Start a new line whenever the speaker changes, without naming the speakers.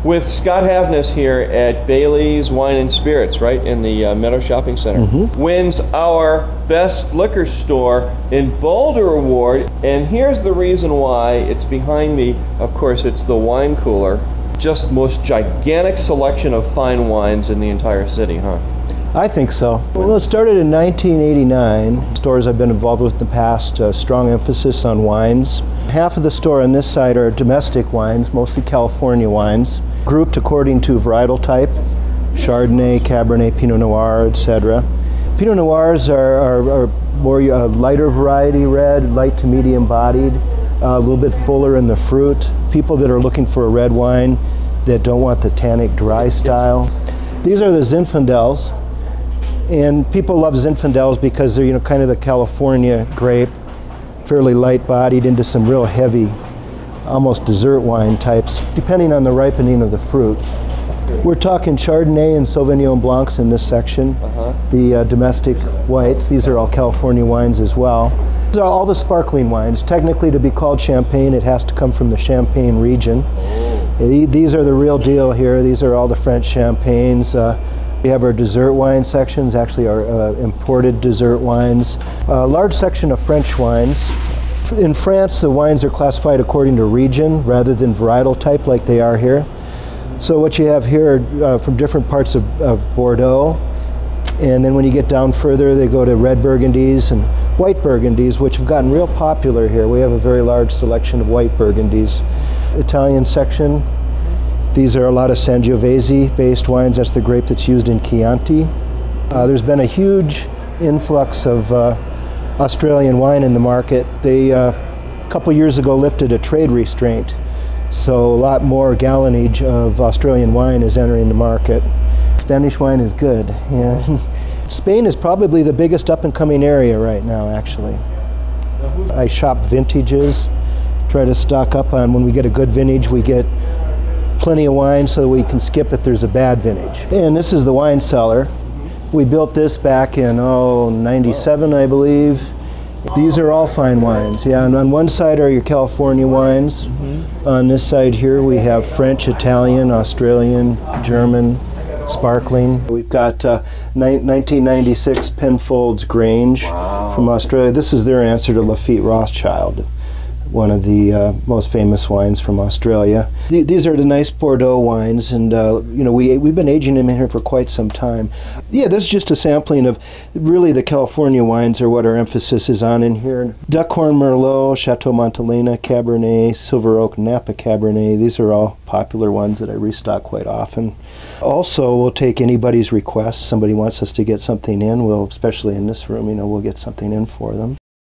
With Scott Havness here at Bailey's Wine and Spirits, right in the Meadow Shopping Center, wins our Best Liquor Store in Boulder Award. And here's the reason why. It's behind me. Of course, it's the wine cooler. Just most gigantic selection of fine wines in the entire city, huh?
I think so. Well, it started in 1989. Stores I've been involved with in the past, strong emphasis on wines. Half of the store on this side are domestic wines, mostly California wines, grouped according to varietal type, Chardonnay, Cabernet, Pinot Noir, etc. Pinot Noirs are more lighter variety red, light to medium bodied, a little bit fuller in the fruit. People that are looking for a red wine that don't want the tannic dry style. These are the Zinfandels. And people love Zinfandels because they're, kind of the California grape, fairly light-bodied into some real heavy, almost dessert wine types, depending on the ripening of the fruit. We're talking Chardonnay and Sauvignon Blancs in this section. The domestic whites, these are all California wines as well. These are all the sparkling wines. Technically, to be called champagne, it has to come from the Champagne region. These are the real deal here. These are all the French champagnes. We have our dessert wine sections, actually our imported dessert wines. A large section of French wines. In France, the wines are classified according to region rather than varietal type like they are here. So what you have here are from different parts of Bordeaux. And then when you get down further, they go to red Burgundies and white Burgundies, which have gotten real popular here. We have a very large selection of white Burgundies. Italian section. These are a lot of Sangiovese-based wines. That's the grape that's used in Chianti. There's been a huge influx of Australian wine in the market. They, a couple years ago, lifted a trade restraint. So a lot more gallonage of Australian wine is entering the market. Spanish wine is good. Yeah. Spain is probably the biggest up-and-coming area right now, actually. I shop vintages, try to stock up on when we get a good vintage, we get plenty of wine so that we can skip if there's a bad vintage. And this is the Wine Cellar. We built this back in, 97, I believe. These are all fine wines. Yeah, and on one side are your California wines. On this side here we have French, Italian, Australian, German, sparkling. We've got 1996 Penfolds Grange from Australia. This is their answer to Lafite Rothschild, one of the most famous wines from Australia. These are the nice Bordeaux wines, and we've been aging them in here for quite some time. Yeah, this is just a sampling of really the California wines are what our emphasis is on in here. Duckhorn Merlot, Chateau Montelena, Cabernet, Silver Oak, Napa Cabernet. These are all popular ones that I restock quite often. Also, we'll take anybody's request. Somebody wants us to get something in, especially in this room, we'll get something in for them.